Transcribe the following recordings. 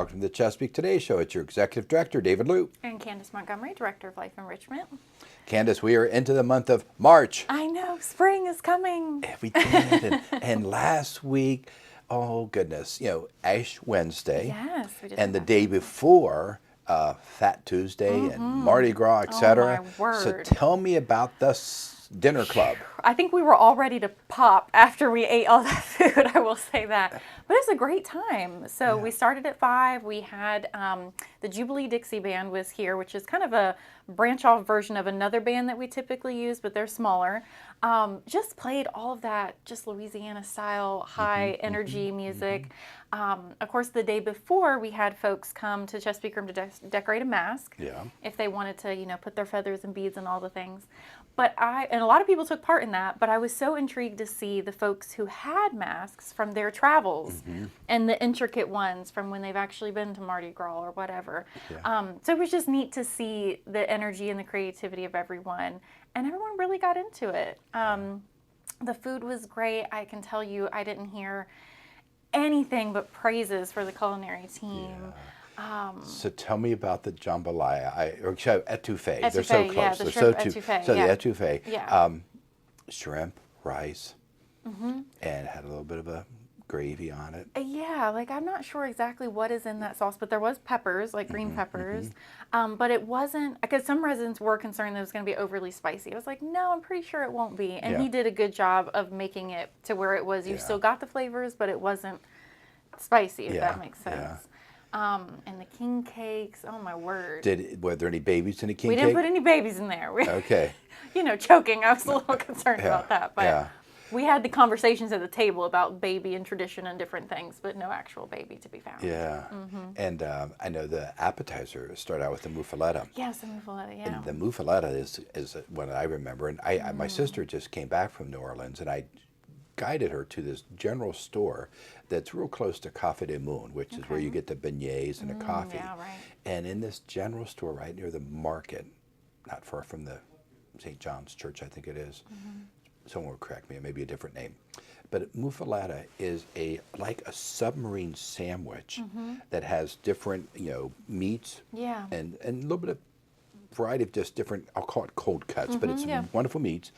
welcome to the Chesapeake Today Show. It's your Executive Director, David Liu. And Candace Montgomery, Director of Life Enrichment. Candace, we are into the month of March. I know, spring is coming. We did. and last week, oh goodness, Ash Wednesday. Yes, we did. And the day before, Fat Tuesday and Mardi Gras, etc. Oh, my word. So tell me about the dinner club. I think we were all ready to pop after we ate all that food, I will say that. But it was a great time. So we started at 5. We had the Jubilee Dixie Band was here, which is kind of a branch off version of another band that we typically use, but they're smaller. Just played all of that, just Louisiana style, high energy music. Of course, the day before, we had folks come to Chesapeake Room to decorate a mask. Yeah. If they wanted to, put their feathers and beads and all the things. And a lot of people took part in that, but I was so intrigued to see the folks who had masks from their travels and the intricate ones from when they've actually been to Mardi Gras or whatever. Yeah. So it was just neat to see the energy and the creativity of everyone, and everyone really got into it. The food was great. I can tell you, I didn't hear anything but praises for the culinary team. Yeah. So tell me about the jambalaya, or etouffee. They're so close. Yeah, the They're shrimp so etouffee. So yeah. the etouffee, Yeah. Shrimp, rice, and had a little bit of a gravy on it. Yeah, I'm not sure exactly what is in that sauce, but there was peppers, like green peppers. But it wasn't, because some residents were concerned that it was going to be overly spicy. I was like, no, I'm pretty sure it won't be. And he did a good job of making it to where it was, you still got the flavors, but it wasn't spicy, if that makes sense. Yeah. And the king cakes, oh my word. Were there any babies in the king cake? We didn't put any babies in there. Okay. Choking, I was a little concerned about that. But we had the conversations at the table about baby and tradition and different things, but no actual baby to be found. Yeah. And I know the appetizer started out with the muffaletta. Yes, the muffaletta, yeah. And the muffaletta is what I remember. And my sister just came back from New Orleans, and I guided her to this general store that's real close to Café de Moon, which is where you get the beignets and the coffee. Yeah, right. And in this general store right near the market, not far from the St. John's Church, I think it is. Someone will correct me, it may be a different name. But muffaletta is like a submarine sandwich that has different, meats and a little bit of variety of just different, I'll call it cold cuts, but it's wonderful meats.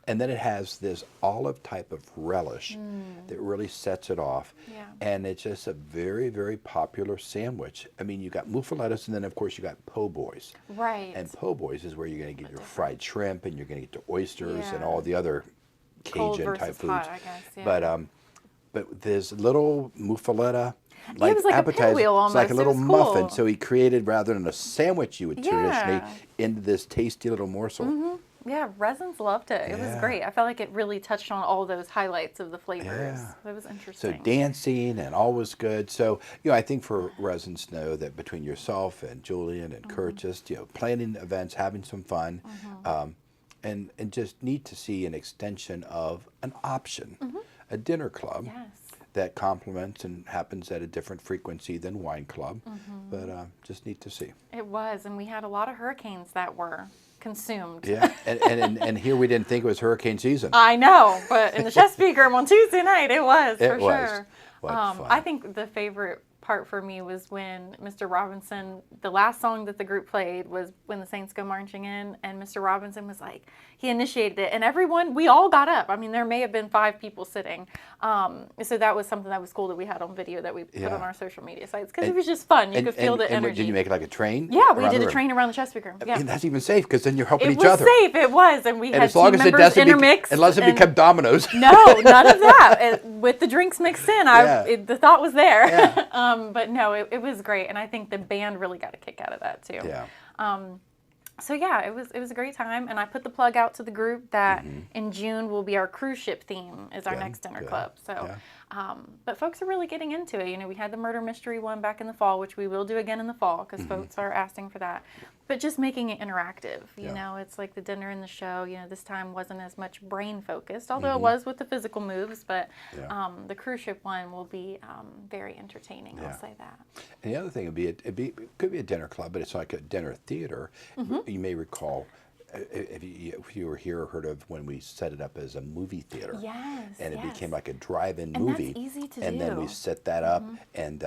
And then it has this olive type of relish that really sets it off. Yeah. And it's just a very, very popular sandwich. I mean, you got muffalettas, and then, of course, you got po' boys. Right. And po' boys is where you're going to get your fried shrimp, and you're going to get the oysters and all the other Cajun-type foods. Hot, I guess, yeah. But this little muffaletta, it was like a pinwheel almost. It's like a little It was muffin. cool. So he created, rather than a sandwich you would traditionally, into this tasty little morsel. Yeah, residents loved it. It was great. I felt like it really touched on all those highlights of the flavors. Yeah. It was interesting. So dancing and all was good. So, I think for residents to know that between yourself and Julian and Kurt, just, planning events, having some fun, and just neat to see an extension of an option, a dinner club. Yes. That complements and happens at a different frequency than wine club, but just neat to see. It was, and we had a lot of hurricanes that were consumed. Yeah, and here we didn't think it was hurricane season. I know, but in the Chesapeake Room on Tuesday night, it was for sure. What fun. I think the favorite part for me was when Mr. Robinson, the last song that the group played was When the Saints Go Marching In, and Mr. Robinson was like, he initiated it, and everyone, we all got up. I mean, there may have been 5 people sitting. So that was something that was cool that we had on video that we put on our social media sites, because it was just fun. You could feel the energy. Did you make it like a train? Yeah, we did a train around the Chesapeake Room. Yeah. And that's even safe, because then you're helping each other. It was safe, it was, and we had as long team as it members doesn't intermixed. Unless it become dominoes. No, none of that. With the drinks mixed in, the thought was there. Yeah. But no, it was great, and I think the band really got a kick out of that too. Yeah. So yeah, it was a great time, and I put the plug out to the group that in June will be our cruise ship theme is our next dinner club. So, but folks are really getting into it. We had the murder mystery one back in the fall, which we will do again in the fall because folks are asking for that. But just making it interactive, it's like the dinner and the show. This time wasn't as much brain focused, although it was with the physical moves. But the cruise ship one will be very entertaining. I'll say that. And the other thing it could be a dinner club, but it's like a dinner theater. You may recall. If you were here or heard of when we set it up as a movie theater. Yes. And it became like a drive-in and movie. That's easy to and do. then we set that up, and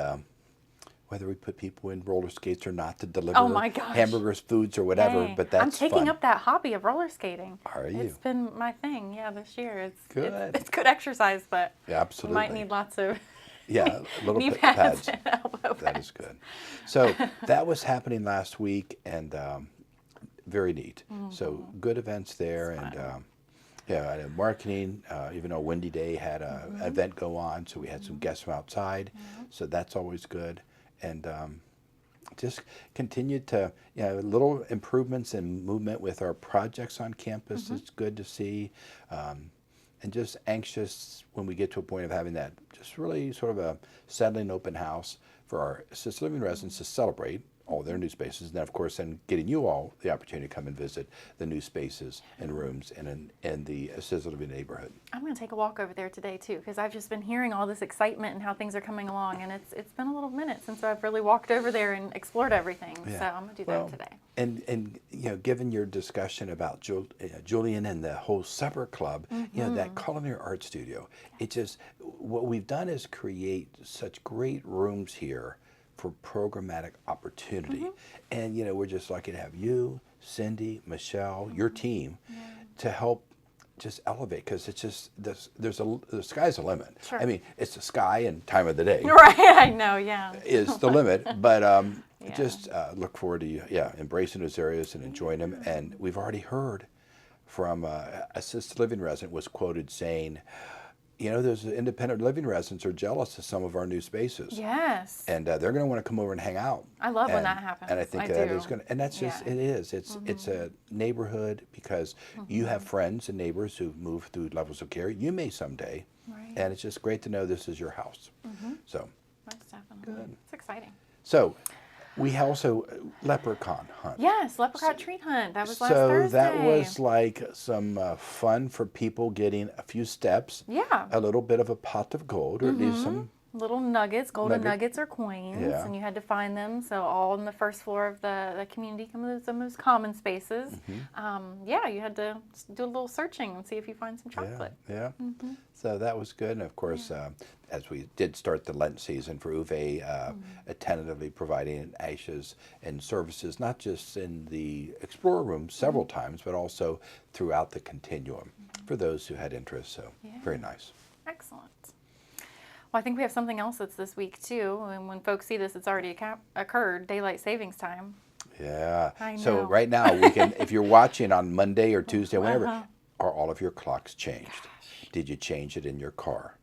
whether we put people in roller skates or not to deliver Oh my gosh. hamburgers, foods, or whatever. Dang. But that's I'm taking fun. up that hobby of roller skating. Are you? It's been my thing, this year. Good. It's good exercise, but Yeah, absolutely. you might need lots of Yeah, little knee pads. pads and elbow pads. That is good. So that was happening last week, and very neat. So good events there, and and marketing. Even though Windy Day had an event go on, so we had some guests from outside. So that's always good, and just continued to little improvements and movement with our projects on campus. It's good to see. And just anxious when we get to a point of having that just really sort of a settling open house for our assisted living residents to celebrate all their new spaces. And then, of course, then getting you all the opportunity to come and visit the new spaces and rooms in the assisted living neighborhood. I'm going to take a walk over there today, too, because I've just been hearing all this excitement and how things are coming along. And it's been a little minute since I've really walked over there and explored everything. Yeah. So I'm going to do that today. And given your discussion about Julian and the whole supper club, that culinary art studio, it just, what we've done is create such great rooms here for programmatic opportunity. And we're just lucky to have you, Cindy, Michelle, your team, to help just elevate, because it's just the sky's the limit. Sure. I mean, it's the sky and time of the day. Right, I know, Is the limit, but just look forward to embracing those areas and enjoying them. And we've already heard from assisted living resident was quoted saying, those independent living residents are jealous of some of our new spaces. Yes. And they're going to want to come over and hang out. I love when that happens. And I think that is going to, and that's just, it is. It's a neighborhood because you have friends and neighbors who've moved through levels of care. You may someday. Right. And it's just great to know this is your house. So. That's definitely. Good. It's exciting. So. We also leprechaun hunt. Yes, leprechaun treat hunt. That was last Thursday. So that was like some fun for people getting a few steps. Yeah. A little bit of a pot of gold, or at least some little nuggets, golden nuggets or coins, and you had to find them. So all on the first floor of the community, some of those common spaces. You had to do a little searching and see if you find some chocolate. Yeah. So that was good, and of course, as we did start the Lent season for Uwe, tentatively providing ashes and services, not just in the Explorer Room several times, but also throughout the continuum for those who had interest. So very nice. Excellent. Well, I think we have something else that's this week too, and when folks see this, it's already occurred. Daylight savings time. Yeah. I know. So right now we can, if you're watching on Monday or Tuesday, whenever, are all of your clocks changed? Gosh. Did you change it in your car?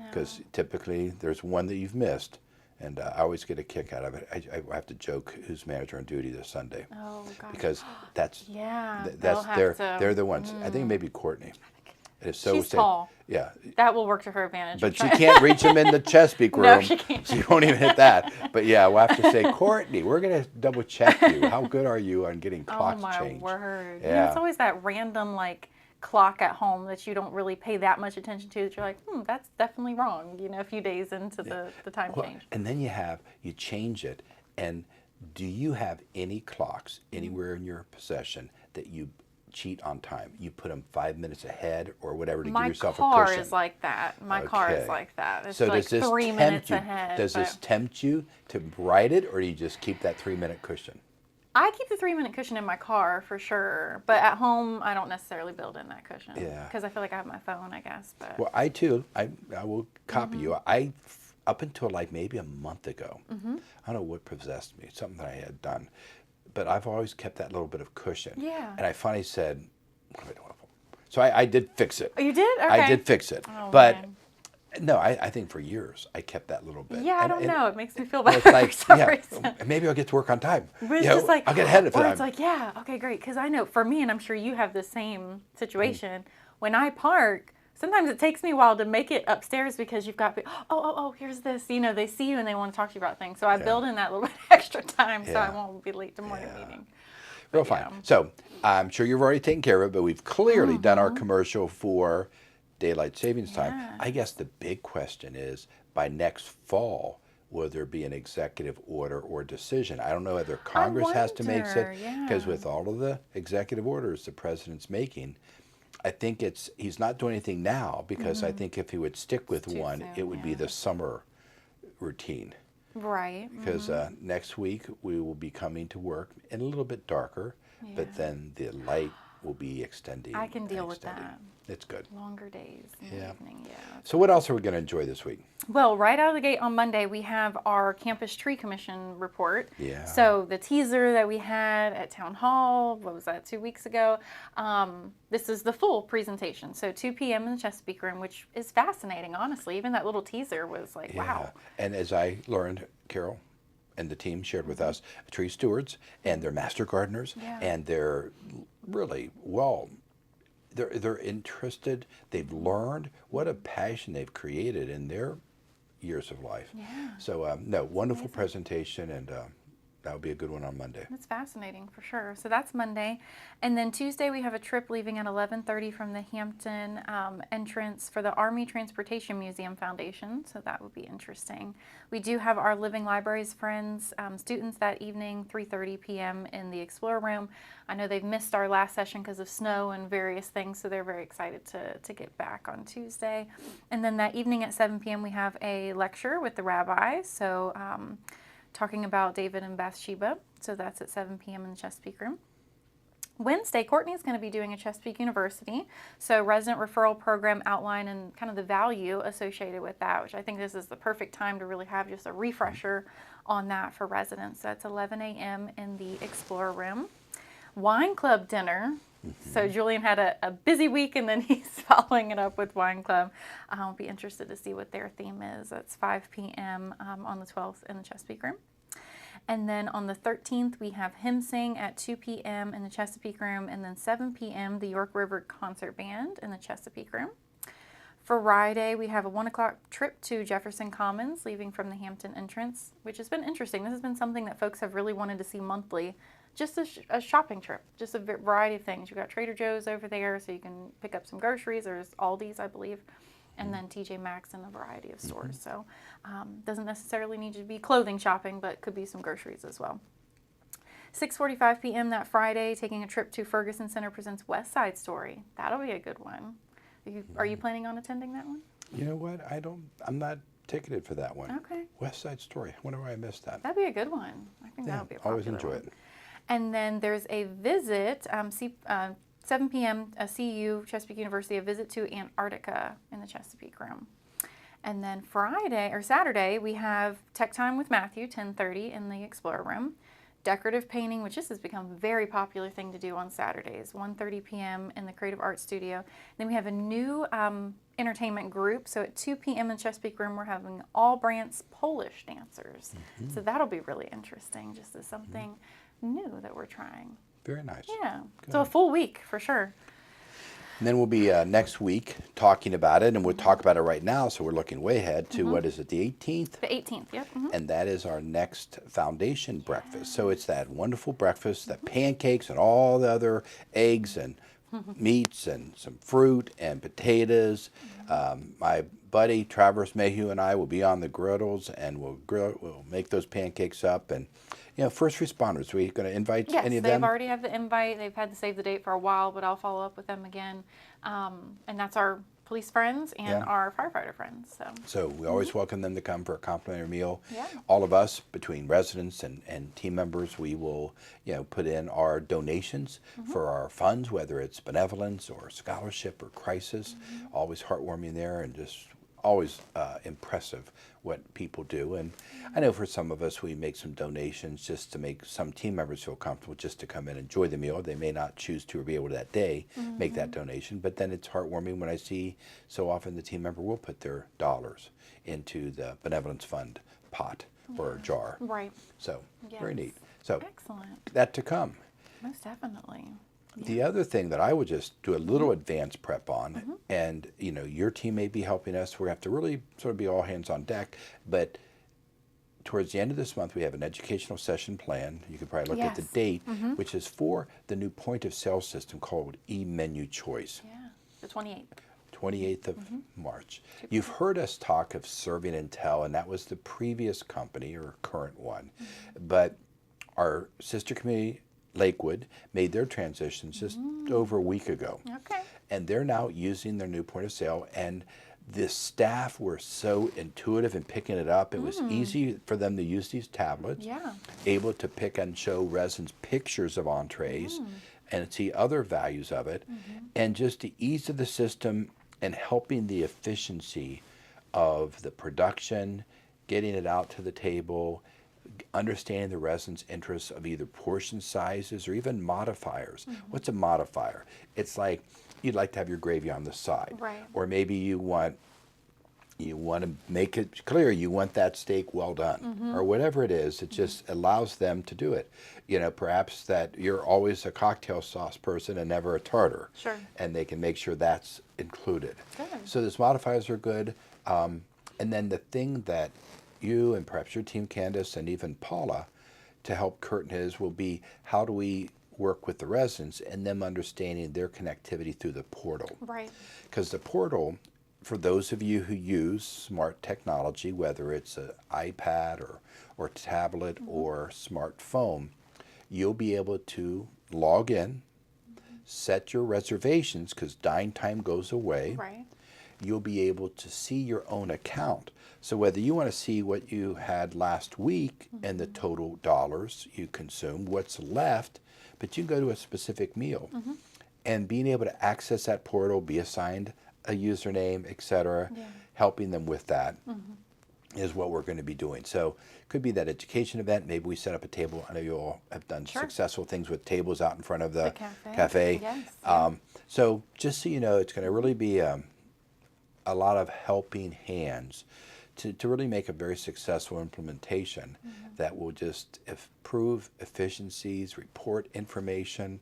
Because typically there's one that you've missed, and I always get a kick out of it. I have to joke who's manager on duty this Sunday. Oh gosh. Because that's they're the ones. I think maybe Courtney. If so, she's tall. Yeah. That will work to her advantage. But she can't reach him in the Chesapeake room. No, she can't. So you won't even hit that. But yeah, we'll have to say, Courtney, we're going to double check you. How good are you on getting clocks changed? Oh my word. Yeah. It's always that random clock at home that you don't really pay that much attention to, that you're like, that's definitely wrong, a few days into the time change. And then you change it. And do you have any clocks anywhere in your possession that you cheat on time? You put them 5 minutes ahead or whatever to give yourself a cushion. My car is like that. My car is like that. It's so like does this 3 minutes ahead. Does this tempt you to ride it, or do you just keep that 3-minute cushion? I keep the 3-minute cushion in my car for sure, but at home I don't necessarily build in that cushion. Yeah. Because I feel like I have my phone, I guess. But Well, I too. I will copy you. Up until maybe a month ago, I don't know what possessed me. Something that I had done. But I've always kept that little bit of cushion. Yeah. And I finally said, what am I doing? So I did fix it. Oh, you did? Okay. I did fix it. Oh, but man. no, I think for years I kept that little bit. Yeah, I don't know. It makes me feel better it's for some reason. Maybe I'll get to work on time. But it's just I'll get ahead of or time. it's like, okay, great. Because I know for me, and I'm sure you have the same situation, when I park, sometimes it takes me a while to make it upstairs because you've got, here's this. They see you and they want to talk to you about things. So I build in that little bit extra time so I won't be late to morning meeting. Real fine. So I'm sure you've already taken care of it, but we've clearly done our commercial for daylight savings time. I guess the big question is, by next fall, will there be an executive order or decision? I don't know whether Congress has to make it, because with all of the executive orders the president's making, I think he's not doing anything now, because I think if he would stick with one, it would be the summer routine. Right. because next week we will be coming to work in a little bit darker, but Yeah. then the light will be extending. I can and deal with extending. that. It's good. Longer days in the Yeah. evening, yeah. So what else are we going to enjoy this week? Well, right out of the gate on Monday, we have our Campus Tree Commission report. Yeah. So the teaser that we had at Town Hall, what was that, 2 weeks ago? This is the full presentation. So 2 p.m. in the Chesapeake Room, which is fascinating, honestly. Even that little teaser was like, wow. And as I learned, Carol and the team shared with us, tree stewards and they're master gardeners, Yeah. and they're really they're interested. They've learned what a passion they've created in their years of life. Yeah. So no, wonderful presentation, and that would be a good one on Monday. It's fascinating for sure. So that's Monday, and then Tuesday we have a trip leaving at 11:30 from the Hampton entrance for the Army Transportation Museum Foundation. So that would be interesting. We do have our Living Libraries Friends students that evening, 3:30 p.m. in the Explorer Room. I know they've missed our last session because of snow and various things, so they're very excited to get back on Tuesday. And then that evening at 7 p.m. we have a lecture with the rabbis. So talking about David and Bathsheba. So that's at 7 p.m. in the Chesapeake Room. Wednesday, Courtney's going to be doing a Chesapeake University. So resident referral program outline and kind of the value associated with that, which I think this is the perfect time to really have just a refresher on that for residents. That's 11 a.m. in the Explorer Room. Wine Club dinner. So Julian had a busy week, and then he's following it up with Wine Club. I'll be interested to see what their theme is. That's 5 p.m. On the 12th in the Chesapeake Room. And then on the 13th, we have Hymn Sing at 2 p.m. in the Chesapeake Room, and then 7 p.m. the York River Concert Band in the Chesapeake Room. Friday, we have a 1 o'clock trip to Jefferson Commons, leaving from the Hampton entrance, which has been interesting. This has been something that folks have really wanted to see monthly. Just a shopping trip, just a variety of things. You've got Trader Joe's over there, so you can pick up some groceries. There's Aldi's, I believe, and then TJ Maxx and a variety of stores. So doesn't necessarily need to be clothing shopping, but could be some groceries as well. 6:45 p.m. that Friday, taking a trip to Ferguson Center presents West Side Story. That'll be a good one. Are you planning on attending that one? You know what? I'm not ticketed for that one. Okay. West Side Story. I wonder why I missed that. That'd be a good one. I think that would be a popular always enjoy one. it. And then there's a visit, 7 p.m. CU, Chesapeake University, a visit to Antarctica in the Chesapeake Room. And then Saturday, we have Tech Time with Matthew, 10:30 in the Explorer Room. Decorative painting, which this has become a very popular thing to do on Saturdays, 1:30 p.m. in the Creative Arts Studio. Then we have a new entertainment group. So at 2 p.m. in Chesapeake Room, we're having All Brandt's Polish dancers. So that'll be really interesting, just as something new that we're trying. Very nice. Yeah. Good. So a full week for sure. And then we'll be next week talking about it, and we'll talk about it right now. So we're looking way ahead to what is it, the 18th? The 18th, yep. And that is our next foundation breakfast. So it's that wonderful breakfast, that pancakes and all the other eggs and meats and some fruit and potatoes. My buddy Travis Mayhew and I will be on the griddles, and we'll make those pancakes up. And first responders, we're going to invite any of them? Yes, they've already have the invite. They've had to save the date for a while, but I'll follow up with them again. And that's our police friends and our firefighter friends. So we always welcome them to come for a complimentary meal. Yeah. All of us, between residents and team members, we will put in our donations for our funds, whether it's benevolence or scholarship or crisis. Always heartwarming there, and just always impressive what people do. And I know for some of us, we make some donations just to make some team members feel comfortable just to come in and enjoy the meal. They may not choose to or be able to that day make that donation, but then it's heartwarming when I see so often the team member will put their dollars into the benevolence fund pot or jar. Right. So very neat. So Excellent. that to come. Most definitely. The other thing that I would just do a little advanced prep on, and your team may be helping us. We're going to have to really sort of be all hands on deck. But towards the end of this month, we have an educational session plan. You could probably look at the Yes. date, which is for the new point of sale system called eMenu Choice. Yeah. The 28th. 28th of March. You've heard us talk of Serving Intel, and that was the previous company or current one. But our sister community, Lakewood, made their transition just over a week ago. Okay. And they're now using their new point of sale. And The staff were so intuitive in picking it up. It was easy for them to use these tablets, Yeah. able to pick and show residents pictures of entrees and see other values of it. And just the ease of the system and helping the efficiency of the production, getting it out to the table, understanding the residents' interests of either portion sizes or even modifiers. What's a modifier? It's like you'd like to have your gravy on the side, Right. or maybe you want to make it clear you want that steak well done, or whatever it is. It just allows them to do it. Perhaps that you're always a cocktail sauce person and never a tartar, Sure. and they can make sure that's included. Good. So those modifiers are good. And then the thing that you and perhaps your team, Candace, and even Paula, to help Curtin will be how do we work with the residents and them understanding their connectivity through the portal. Right. Because the portal, for those of you who use smart technology, whether it's an iPad or tablet or smartphone, you'll be able to log in, set your reservations because dine time goes away. Right. You'll be able to see your own account. So whether you want to see what you had last week and the total dollars you consumed, what's left, but you can go to a specific meal. And being able to access that portal, be assigned a username, etc., helping them with that is what we're going to be doing. So it could be that education event. Maybe we set up a table. I know you all have done successful things with tables out in front of the cafe. Yes. So just so you know, it's going to really be a lot of helping hands to really make a very successful implementation that will just improve efficiencies, report information.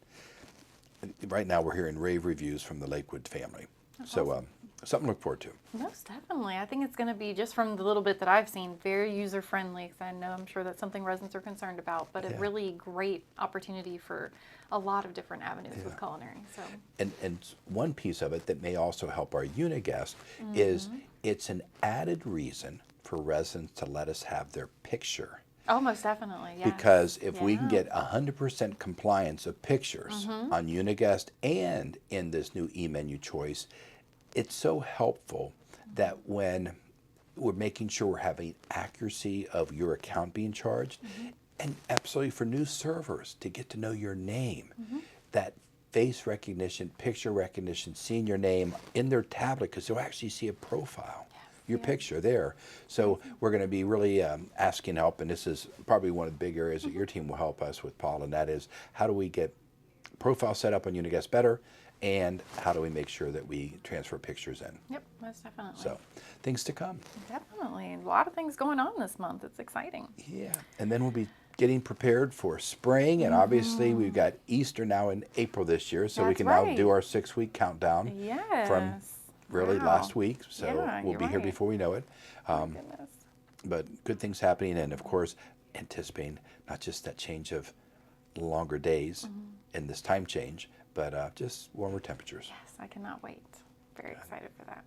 Right now we're hearing rave reviews from the Lakewood family. So something to look forward to. Most definitely. I think it's going to be, just from the little bit that I've seen, very user-friendly, because I know I'm sure that's something residents are concerned about, but a really great opportunity for a lot of different avenues with culinary. So. And one piece of it that may also help our unit guests is it's an added reason for residents to let us have their picture. Oh, most definitely, yes. Because if we can get 100% compliance of pictures on Uniguest and in this new e-menu choice, it's so helpful that when we're making sure we're having accuracy of your account being charged, and absolutely for new servers to get to know your name, that face recognition, picture recognition, seeing your name in their tablet, because they'll actually see a profile. Your picture there. So we're going to be really asking help, and this is probably one of the big areas that your team will help us with, Paul, and that is how do we get profile set up on Uniguest better, and how do we make sure that we transfer pictures in? Yep, most definitely. So things to come. Definitely. A lot of things going on this month. It's exciting. Yeah, and then we'll be getting prepared for spring, and obviously we've got Easter now in April this year, so we can now do our 6-week countdown from really last week, so we'll be here before we know it. But good things happening, and of course anticipating not just that change of longer days and this time change, but just warmer temperatures. Yes, I cannot wait. Very excited for that.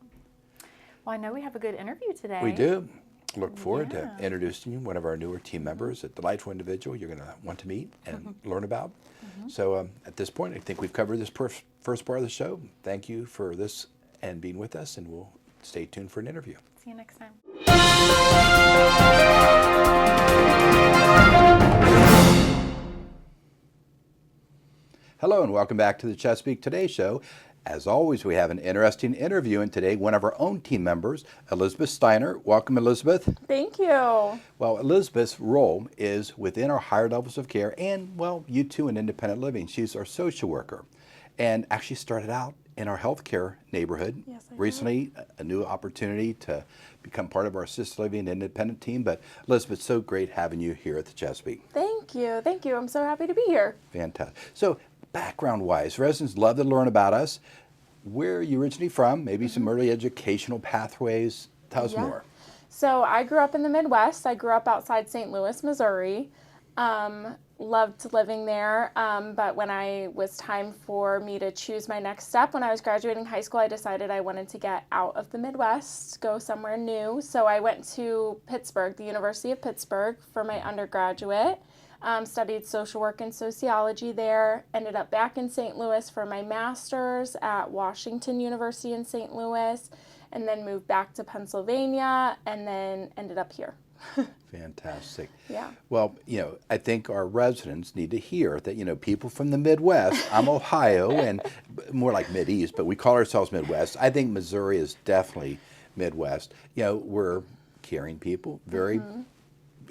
Well, I know we have a good interview today. We do. Look forward to introducing you one of our newer team members, a delightful individual you're going to want to meet and learn about. So at this point, I think we've covered this first part of the show. Thank you for this and being with us, and we'll stay tuned for an interview. See you next time. Hello, and welcome back to the Chesapeake Today Show. As always, we have an interesting interview, and today one of our own team members, Elizabeth Steiner. Welcome, Elizabeth. Thank you. Well, Elizabeth's role is within our higher levels of care and, well, you too in independent living. She's our social worker and actually started out in our healthcare neighborhood. Yes, I Recently, a new opportunity to become part of our assisted living independent team. But Elizabeth, so great having you here at the Chesapeake. Thank you. Thank you. I'm so happy to be here. Fantastic. So background-wise, residents love to learn about us. Where are you originally from? Maybe some early educational pathways. Tell us more. So I grew up in the Midwest. I grew up outside St. Louis, Missouri. Loved living there, but when I was time for me to choose my next step, when I was graduating high school, I decided I wanted to get out of the Midwest, go somewhere new. So I went to Pittsburgh, the University of Pittsburgh, for my undergraduate. Studied social work and sociology there. Ended up back in St. Louis for my master's at Washington University in St. Louis. and then moved back to Pennsylvania, and then ended up here. Fantastic. Yeah. Well, I think our residents need to hear that, people from the Midwest, I'm Ohio and more like Mideast, but we call ourselves Midwest. I think Missouri is definitely Midwest. We're caring people, very,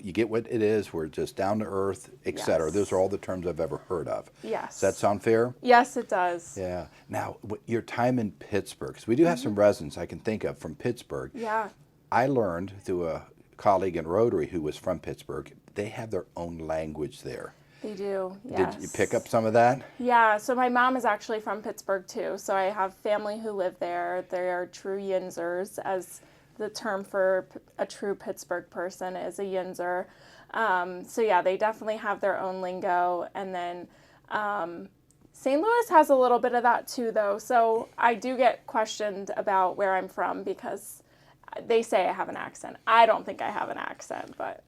you get what it is, we're just down to earth, etc. Yes. Those are all the terms I've ever heard of. Yes. Does that sound fair? Yes, it does. Yeah. Now, your time in Pittsburgh, because we do have some residents I can think of from Pittsburgh. Yeah. I learned through a colleague in Rotary who was from Pittsburgh, they have their own language there. They do, yes. Did you pick up some of that? Yeah, so my mom is actually from Pittsburgh too. So I have family who live there. They are true Yinzers, as the term for a true Pittsburgh person is a Yinzer. So yeah, they definitely have their own lingo. And then St. Louis has a little bit of that too, though. So I do get questioned about where I'm from because they say I have an accent. I don't think I have an accent, but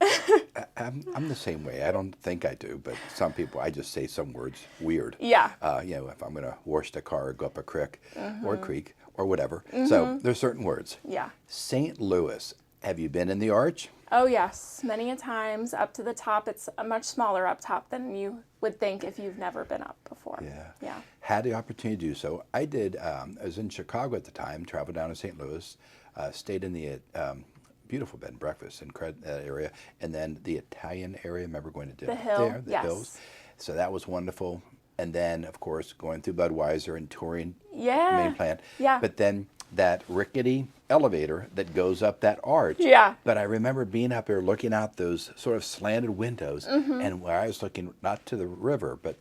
I'm the same way. I don't think I do, but some people, I just say some words weird. yeah. If I'm going to wash the car or go up a creek or creek or whatever. So there's certain words. Yeah. St. Louis, have you been in the Arch? Oh, yes, many a times up to the top. It's a much smaller up top than you would think if you've never been up before. Yeah. Yeah. Had the opportunity to do so. I did, I was in Chicago at the time, traveled down to St. Louis, stayed in the beautiful bed and breakfast in that area, and then the Italian area. Remember going to dinner The Hill, there, the yes. Hills. So that was wonderful. And then, of course, going through Budweiser and touring Yeah. main plant. Yeah. But then that rickety elevator that goes up that arch. Yeah. But I remember being up there looking out those sort of slanted windows, and where I was looking not to the river, but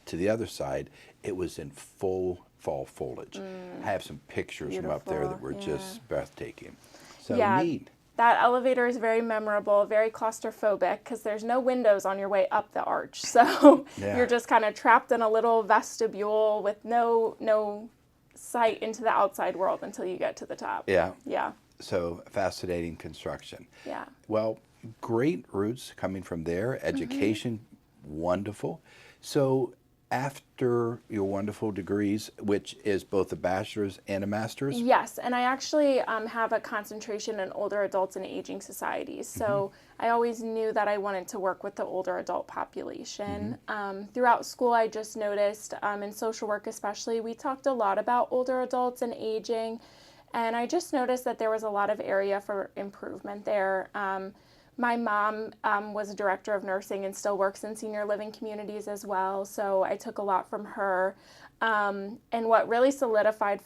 to the other side, it was in full fall foliage. I have some pictures from up there that were Beautiful, just breathtaking. So Yeah. neat. That elevator is very memorable, very claustrophobic because there's no windows on your way up the arch. So Yeah. you're just kind of trapped in a little vestibule with no sight into the outside world until you get to the top. Yeah. Yeah. So fascinating construction. Yeah. Well, great roots coming from there. Education, wonderful. So after your wonderful degrees, which is both a bachelor's and a master's? Yes, and I actually have a concentration in older adults and aging societies. So I always knew that I wanted to work with the older adult population. Throughout school, I just noticed, in social work especially, we talked a lot about older adults and aging. And I just noticed that there was a lot of area for improvement there. My mom was a director of nursing and still works in senior living communities as well, so I took a lot from her. And what really solidified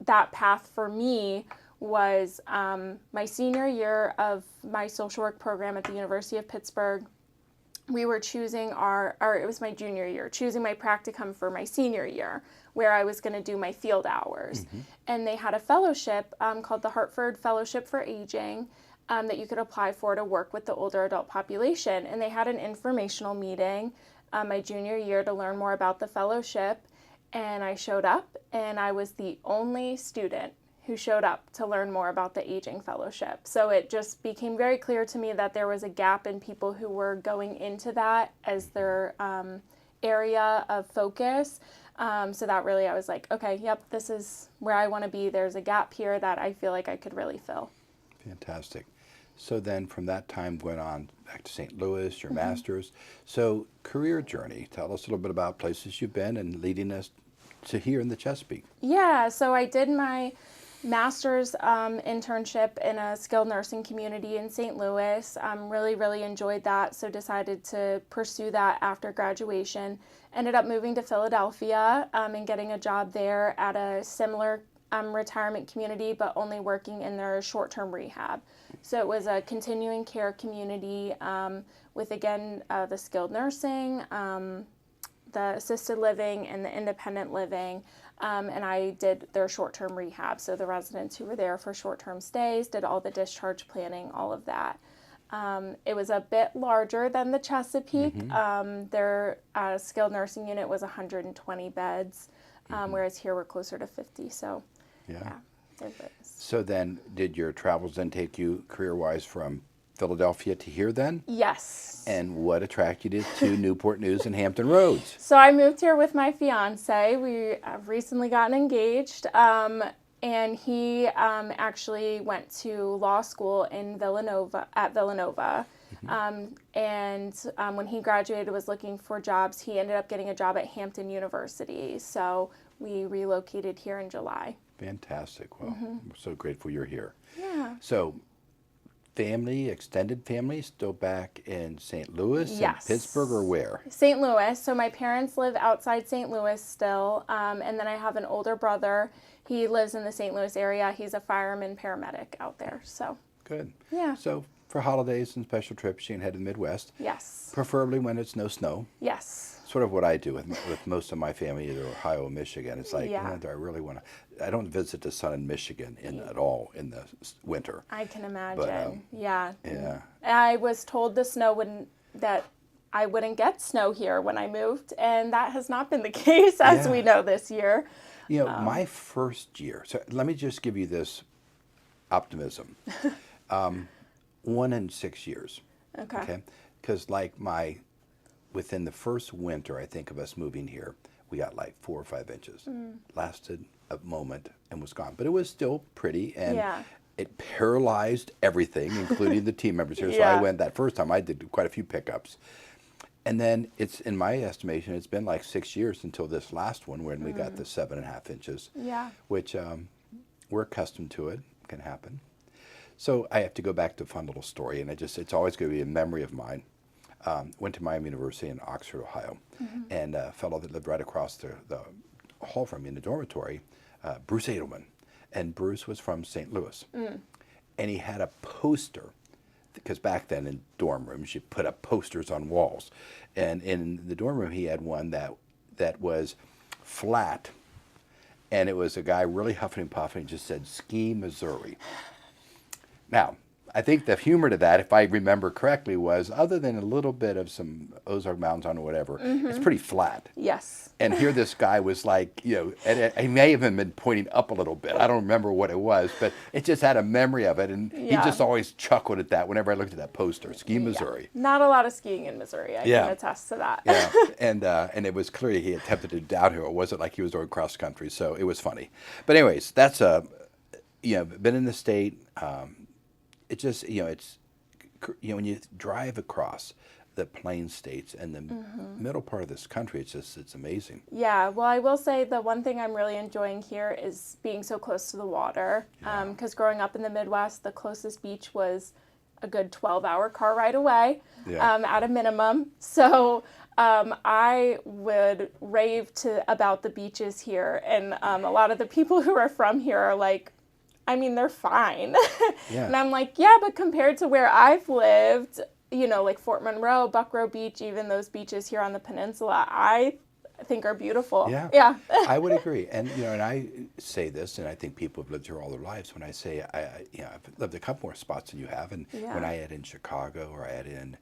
that path for me was my senior year of my social work program at the University of Pittsburgh. We were choosing it was my junior year, choosing my practicum for my senior year, where I was going to do my field hours. And they had a fellowship called the Hartford Fellowship for Aging. That you could apply for to work with the older adult population. And they had an informational meeting my junior year to learn more about the fellowship. And I showed up, and I was the only student who showed up to learn more about the aging fellowship. So it just became very clear to me that there was a gap in people who were going into that as their area of focus. So that really, I was like, okay, yep, this is where I want to be. There's a gap here that I feel like I could really fill. Fantastic. So then from that time went on back to St. Louis, your master's. So career journey, tell us a little bit about places you've been and leading us to here in the Chesapeake. Yeah, so I did my master's internship in a skilled nursing community in St. Louis. Really enjoyed that, so decided to pursue that after graduation. Ended up moving to Philadelphia and getting a job there at a similar retirement community, but only working in their short-term rehab. So it was a continuing care community with, again, the skilled nursing, the assisted living, and the independent living. And I did their short-term rehab. So the residents who were there for short-term stays, did all the discharge planning, all of that. It was a bit larger than the Chesapeake. Their skilled nursing unit was 120 beds, whereas here we're closer to 50. So yeah. So then did your travels then take you career-wise from Philadelphia to here then? Yes. And what attracted you to Newport News and Hampton Roads? So I moved here with my fiance. We have recently gotten engaged. and he actually went to law school in Villanova. When he graduated, was looking for jobs. He ended up getting a job at Hampton University. So we relocated here in July. Fantastic. Well, I'm so grateful you're here. Yeah. So, family, extended family, still back in St. Louis, Yes. and Pittsburgh, or where? St. Louis. So my parents live outside St. Louis still. And then I have an older brother. He lives in the St. Louis area. He's a fireman paramedic out there. So Good. yeah. So, for holidays and special trips, you can head to the Midwest, Yes. preferably when it's no snow. Yes. Sort of what I do with most of my family, either Ohio or Michigan. It's like, Yeah. do I really want to? I don't visit the sun in Michigan at all in the winter. I can imagine. Yeah. I was told that I wouldn't get snow here when I moved, and that has not been the case, as Yeah. we know this year. You know, my first year, so let me just give you this optimism. 1 in 6 years. Okay. Because within the first winter, I think, of us moving here, we got like 4 or 5 inches. Lasted a moment and was gone. But it was still pretty, and Yeah. it paralyzed everything, including the team members here. So I Yeah. went that first time, I did quite a few pickups. And then in my estimation, it's been like 6 years until this last one when we got the 7.5 inches. Yeah. Which we're accustomed to. It can happen. So I have to go back to a fun little story, and it's always going to be a memory of mine. Went to Miami University in Oxford, Ohio, and a fellow that lived right across the hall from me in the dormitory, Bruce Edelman. And Bruce was from St. Louis. And he had a poster, because back then in dorm rooms, you put up posters on walls. And in the dorm room, he had one that was flat, and it was a guy really huffing and puffing, and just said, "Ski, Missouri." Now, I think the humor to that, if I remember correctly, was other than a little bit of some Ozark Mountains on or whatever, it's pretty flat. Yes. And here this guy was like, and he may have been pointing up a little bit. I don't remember what it was, but it just had a memory of it. And he Yeah. just always chuckled at that whenever I looked at that poster, Ski, Missouri. Not a lot of skiing in Missouri. I can attest to that. Yeah, and it was clear he attempted to doubt her. It wasn't like he was going cross country, so it was funny. But anyways, that's been in the state. It just it's when you drive across the plain states and the middle part of this country, it's amazing. Yeah, well, I will say the one thing I'm really enjoying here is being so close to the water. Because growing up in the Midwest, the closest beach was a good 12-hour car ride away, at a minimum. So I would rave about the beaches here, and a lot of the people who are from here are like, I mean, they're fine. Yeah. And I'm like, yeah, but compared to where I've lived, like Fort Monroe, Buckroe Beach, even those beaches here on the peninsula, I think are beautiful. Yeah. Yeah. I would agree. And, and I say this, and I think people have lived here all their lives. When I say, I've lived a couple more spots than you have. And when I add in Chicago, or I add in,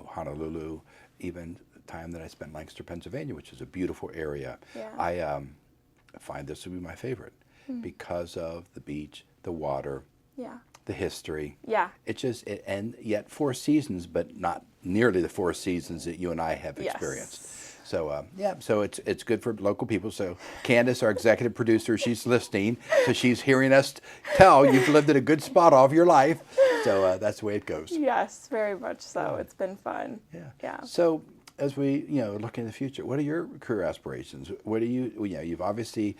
Honolulu, even the time that I spent in Lancaster, Pennsylvania, which is a beautiful area, Yeah. I find this to be my favorite because of the beach, the water, Yeah. the history. Yeah. And yet 4 seasons, but not nearly the 4 seasons that you and I have Yes. experienced. So so it's good for local people. So Candace, our executive producer, she's listening, so she's hearing us tell you've lived in a good spot all of your life. So that's the way it goes. Yes, very much so. It's been fun. Yeah. So as we look in the future, what are your career aspirations? What do you've obviously,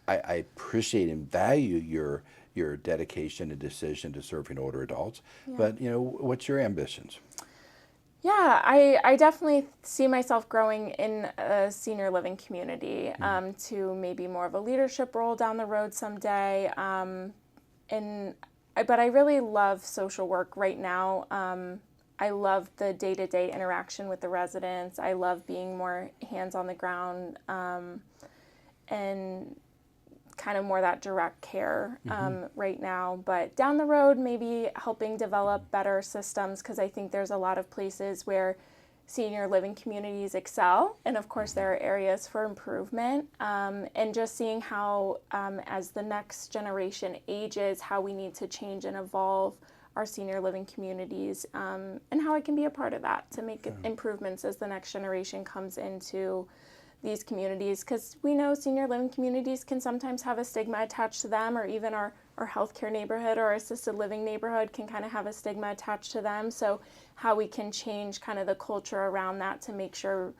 I appreciate and value your dedication and decision to serving older adults, but what's your ambitions? Yeah, I definitely see myself growing in a senior living community, to maybe more of a leadership role down the road someday. But I really love social work right now. I love the day-to-day interaction with the residents. I love being more hands on the ground, and kind of more that direct care right now. But down the road, maybe helping develop better systems, because I think there's a lot of places where senior living communities excel. And of course, there are areas for improvement. And just seeing how, as the next generation ages, how we need to change and evolve our senior living communities, and how I can be a part of that to make improvements as the next generation comes into these communities, because we know senior living communities can sometimes have a stigma attached to them, or even our healthcare neighborhood or our assisted living neighborhood can kind of have a stigma attached to them. So how we can change kind of the culture around that to make sure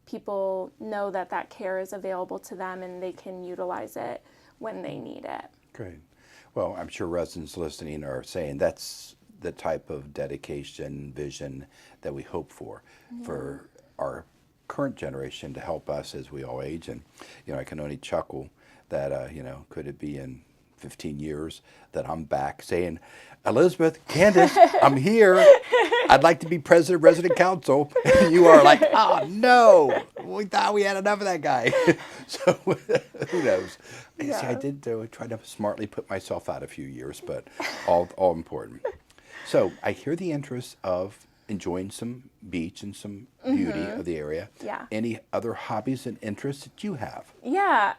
people know that that care is available to them and they can utilize it when they need it. Great. Well, I'm sure residents listening are saying that's the type of dedication, vision that we hope for our current generation to help us as we all age. And, I can only chuckle that, could it be in 15 years that I'm back saying, Elizabeth, Candace, I'm here. I'd like to be president of resident council. And you are like, oh no, we thought we had enough of that guy. So who knows? Yeah. See, I did try to smartly put myself out a few years, but all important. So I hear the interest of enjoying some beach and some beauty of the area. Yeah. Any other hobbies and interests that you have? Yeah.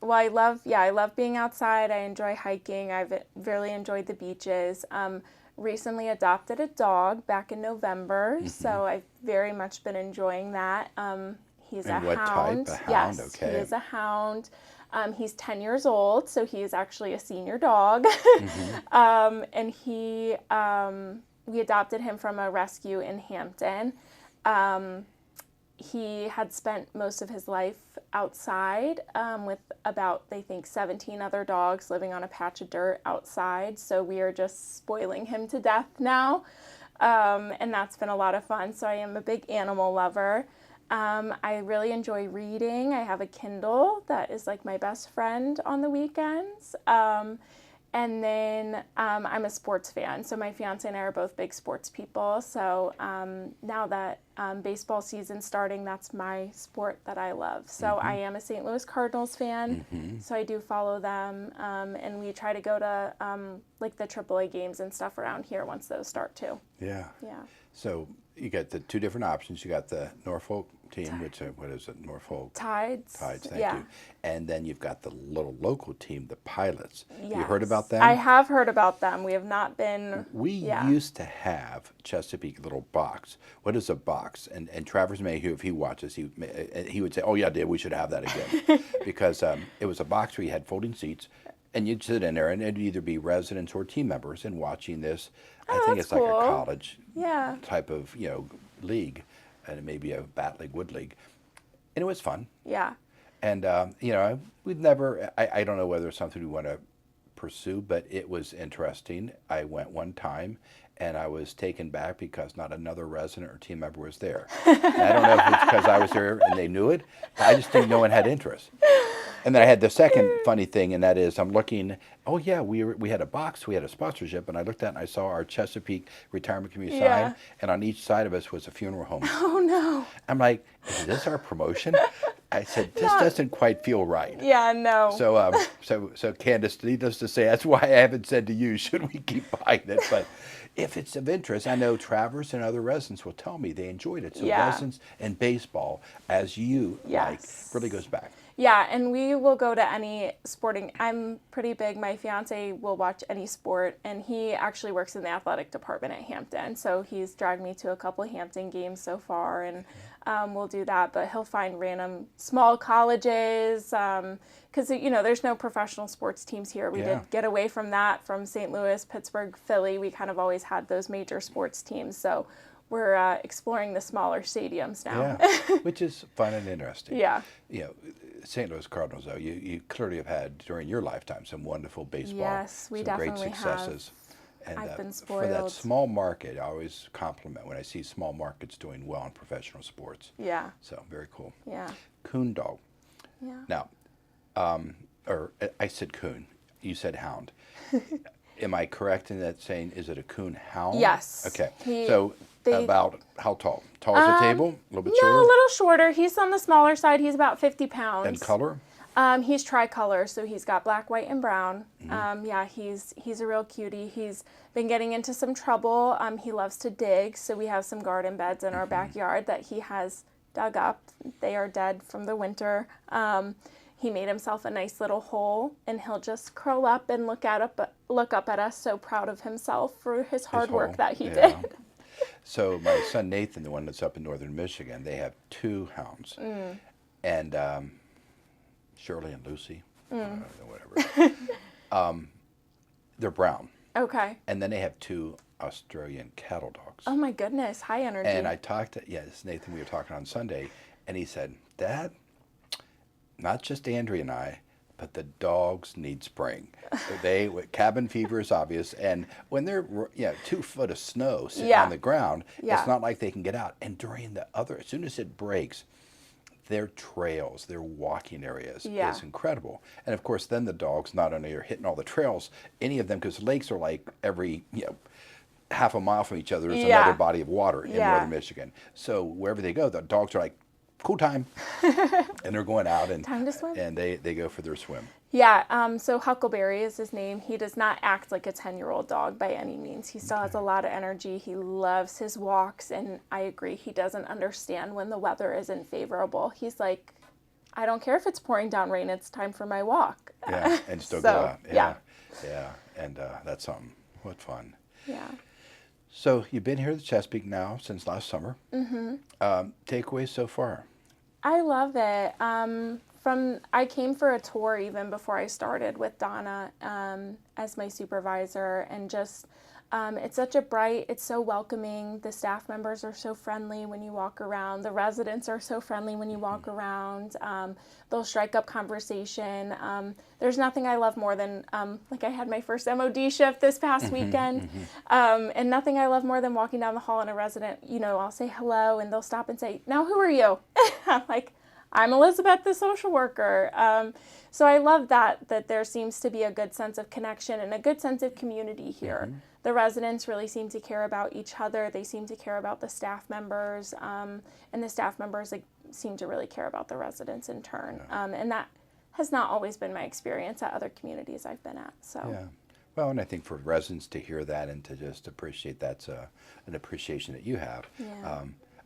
Well, I love being outside. I enjoy hiking. I've really enjoyed the beaches. Recently adopted a dog back in November, so I've very much been enjoying that. He's And a what hound. type? A hound? Yes, Okay. he is a hound. He's 10 years old, so he is actually a senior dog. And we adopted him from a rescue in Hampton. He had spent most of his life outside with about, they think, 17 other dogs living on a patch of dirt outside. So we are just spoiling him to death now. And that's been a lot of fun. So I am a big animal lover. I really enjoy reading. I have a Kindle that is like my best friend on the weekends. And then I'm a sports fan. So my fiance and I are both big sports people. So now that baseball season's starting, that's my sport that I love. So I am a St. Louis Cardinals fan. So I do follow them. And we try to go to like the AAA games and stuff around here once those start too. Yeah. Yeah. So you got the two different options. You got the Norfolk team, which what is it? Norfolk Tides. Tides. Thank Yeah. you. And then you've got the little local team, the Pilots. You heard Yes. about them? I have heard about them. We have not been. We yeah. used to have Chesapeake little box. What is a box? And Travers Mayhew, if he watches, he would say, "Oh yeah, Dad, we should have that again," because it was a box where you had folding seats, and you'd sit in there, and it'd either be residents or team members, and watching this. I think that's it's like a cool. college Yeah. type of league, and it may be a bat league, wood league, and it was fun. Yeah. And we've never. I don't know whether it's something we want to pursue, but it was interesting. I went one time, and I was taken back because not another resident or team member was there. And I don't know if it's because I was there and they knew it, but I just think no one had interest. And then I had the second funny thing, and that is I'm looking. Oh yeah, we had a box, we had a sponsorship, and I looked at it and I saw our Chesapeake Retirement Community Yeah. sign, and on each side of us was a funeral home. Oh no. I'm like, is this our promotion? I said, this doesn't quite feel right. Yeah. No. So Candace, needless to say, that's why I haven't said to you, should we keep buying it? But if it's of interest, I know Travers and other residents will tell me they enjoyed it. So Yeah. residents and baseball, as you Yes. like, really goes back. Yeah, and we will go to any sporting. I'm pretty big. My fiance will watch any sport, and he actually works in the athletic department at Hampton. So he's dragged me to a couple Hampton games so far, and we'll do that. But he'll find random small colleges because there's no professional sports teams here. We Yeah. did get away from that from St. Louis, Pittsburgh, Philly. We kind of always had those major sports teams. So we're exploring the smaller stadiums now. Yeah, which is fun and interesting. Yeah. St. Louis Cardinals, though, you clearly have had during your lifetime some wonderful baseball, Yes, we some great definitely successes. And I've been for that spoiled. small market, I always compliment when I see small markets doing well in professional sports. Yeah. So very cool. Yeah. Coon dog. Yeah. Now, or I said coon, you said hound. Am I correct in that saying, is it a coon hound? Yes. Okay. They- About how tall? Tall as a table? A little bit No, a shorter? little shorter. He's on the smaller side. He's about 50 pounds. And color? He's tricolor, so he's got black, white, and brown. Mm-hmm. Yeah, he's a real cutie. He's been getting into some trouble. He loves to dig, so we have some garden beds in our Mm-hmm. backyard that he has dug up. They are dead from the winter. He made himself a nice little hole, and he'll just curl up and look up at us, so proud of himself for his hard work whole- that he yeah. did. So my son Nathan, the one that's up in northern Michigan, they have 2 hounds. And Shirley and Lucy, whatever. They're brown. Okay. And then they have 2 Australian cattle dogs. Oh my goodness, high energy. And I talked to, this is Nathan, we were talking on Sunday, and he said, Dad, not just Andrea and I, but the dogs need spring. Cabin fever is obvious, and when they're 2 foot of snow sitting on the ground, it's not like they can get out. And during as soon as it breaks, their trails, their walking areas is incredible. And of course, then the dogs not only are hitting all the trails, any of them, because lakes are like every half a mile from each other is another body of water in northern Michigan. So wherever they go, the dogs are like, cool time, and they're going out and time to swim. And they go for their swim. Yeah, so Huckleberry is his name. He does not act like a 10-year-old dog by any means. He still has a lot of energy. He loves his walks, and I agree, he doesn't understand when the weather isn't favorable. He's like, I don't care if it's pouring down rain, it's time for my walk. Yeah, and still go out. Yeah, and that's something. What fun. Yeah. So you've been here at the Chesapeake now since last summer. Takeaways so far? I love it. I came for a tour even before I started with Donna as my supervisor, and just it's such a it's so welcoming. The staff members are so friendly when you walk around. The residents are so friendly when you walk around. They'll strike up conversation. There's nothing I love more than, like I had my first MOD shift this past weekend, and nothing I love more than walking down the hall and a resident, I'll say hello and they'll stop and say, now who are you? I'm like, I'm Elizabeth, the social worker. So I love that there seems to be a good sense of connection and a good sense of community here. The residents really seem to care about each other. They seem to care about the staff members, and the staff members seem to really care about the residents in turn. And that has not always been my experience at other communities I've been at. So. Yeah. Well, and I think for residents to hear that and to just appreciate that's an appreciation that you have. Yeah.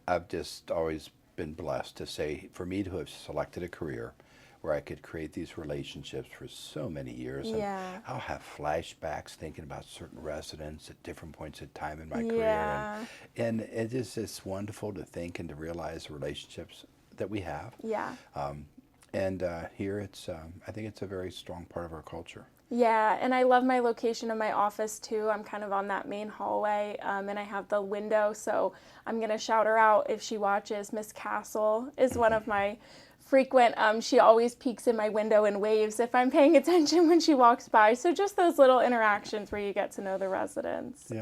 I've just always been blessed to say, for me to have selected a career where I could create these relationships for so many years. And I'll have flashbacks thinking about certain residents at different points in time in my career. And it is just wonderful to think and to realize the relationships that we have. Yeah. And here I think it's a very strong part of our culture. Yeah, and I love my location of my office too. I'm kind of on that main hallway, and I have the window, so I'm going to shout her out if she watches. Miss Castle is one of my frequent, she always peeks in my window and waves if I'm paying attention when she walks by. So just those little interactions where you get to know the residents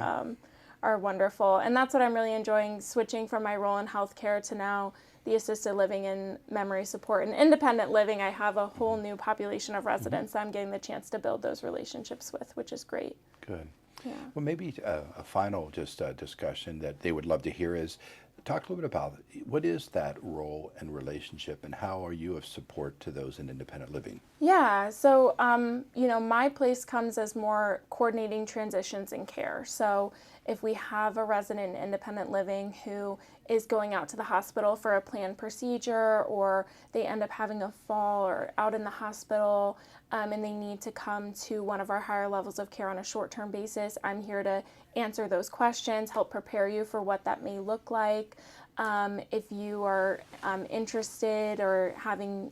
are wonderful. And that's what I'm really enjoying, switching from my role in healthcare to now the assisted living and memory support and independent living. I have a whole new population of residents that I'm getting the chance to build those relationships with, which is great. Good. Yeah. Well, maybe a final discussion that they would love to hear is talk a little bit about what is that role and relationship, and how are you of support to those in independent living? Yeah, so my place comes as more coordinating transitions in care. So if we have a resident in independent living who is going out to the hospital for a planned procedure, or they end up having a fall or out in the hospital, and they need to come to one of our higher levels of care on a short-term basis, I'm here to answer those questions, help prepare you for what that may look like. If you are interested or having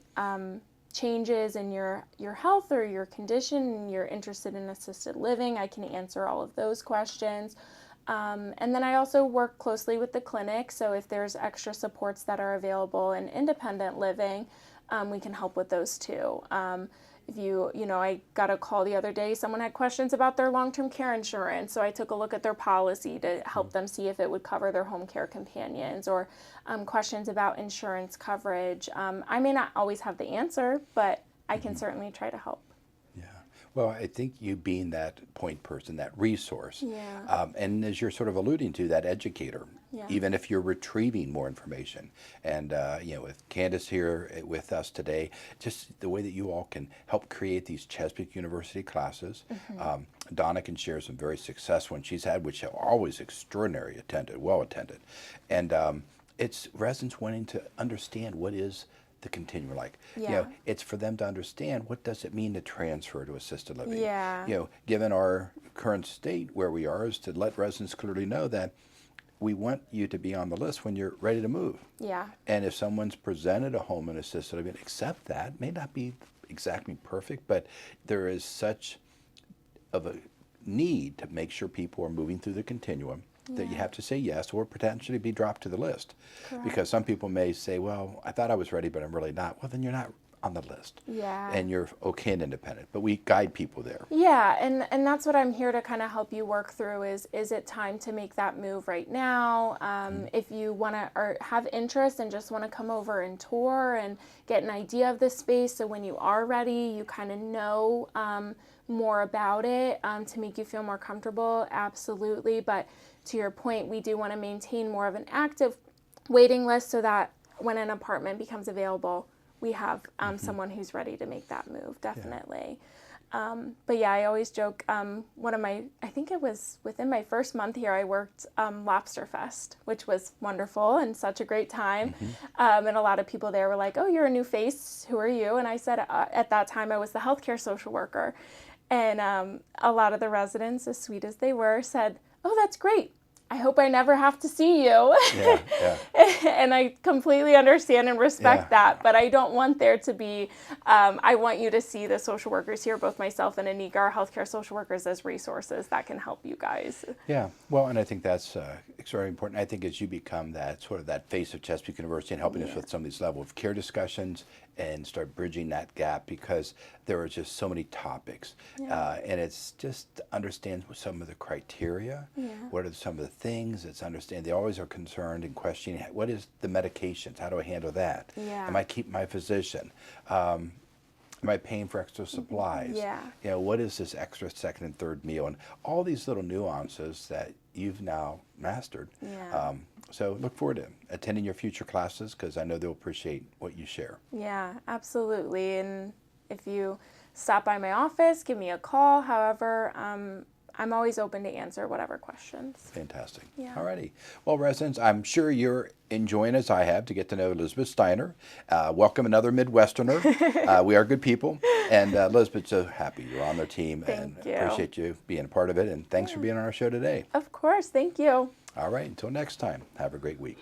changes in your health or your condition and you're interested in assisted living, I can answer all of those questions. And then I also work closely with the clinic, so if there's extra supports that are available in independent living, we can help with those too. I got a call the other day, someone had questions about their long-term care insurance, so I took a look at their policy to help them see if it would cover their home care companions, or questions about insurance coverage. I may not always have the answer, but I can certainly try to help. Yeah. Well, I think you being that point person, that resource, and as you're sort of alluding to, that educator, even if you're retrieving more information. And, with Candace here with us today, just the way that you all can help create these Chesapeake University classes. Donna can share some very successful ones she's had, which are always extraordinary attended, well attended. And it's residents wanting to understand what is the continuum like. It's for them to understand what does it mean to transfer to assisted living. Given our current state where we are, is to let residents clearly know that we want you to be on the list when you're ready to move. Yeah. And if someone's presented a home and assisted living, accept that. May not be exactly perfect, but there is such of a need to make sure people are moving through the continuum that you have to say yes or potentially be dropped to the list. Correct. Because some people may say, well, I thought I was ready, but I'm really not. Well, then you're not on the list. Yeah. And you're okay and independent. But we guide people there. Yeah, and that's what I'm here to kind of help you work through is it time to make that move right now? If you want to or have interest and just want to come over and tour and get an idea of the space, so when you are ready, you kind of know more about it to make you feel more comfortable, absolutely. But to your point, we do want to maintain more of an active waiting list so that when an apartment becomes available, we have someone who's ready to make that move, definitely. But yeah, I always joke, I think it was within my first month here, I worked Lobster Fest, which was wonderful and such a great time. And a lot of people there were like, oh, you're a new face, who are you? And I said, at that time, I was the healthcare social worker. And a lot of the residents, as sweet as they were, said, oh, that's great. I hope I never have to see you. Yeah, yeah. And I completely understand and respect that, but I don't want there to be, I want you to see the social workers here, both myself and Anika, our healthcare social workers, as resources that can help you guys. Yeah, well, and I think that's very important. I think as you become that sort of that face of Chesapeake University and helping us with some of these level of care discussions and start bridging that gap, because there are just so many topics. And it's just to understand some of the criteria, what are some of the things, it's understand they always are concerned and questioning, what is the medications, how do I handle that? Am I keeping my physician? Am I paying for extra supplies? You know, what is this extra second and third meal? And all these little nuances that you've now mastered. So look forward to attending your future classes, because I know they'll appreciate what you share. Yeah, absolutely. And if you stop by my office, give me a call. However, I'm always open to answer whatever questions. Fantastic. Yeah. All righty. Well, residents, I'm sure you're enjoying, as I have, to get to know Elizabeth Steiner. Welcome another Midwesterner. We are good people. And Elizabeth, so happy you're on their team. Thank you. Appreciate you being a part of it. And thanks for being on our show today. Of course. Thank you. All right. Until next time, have a great week.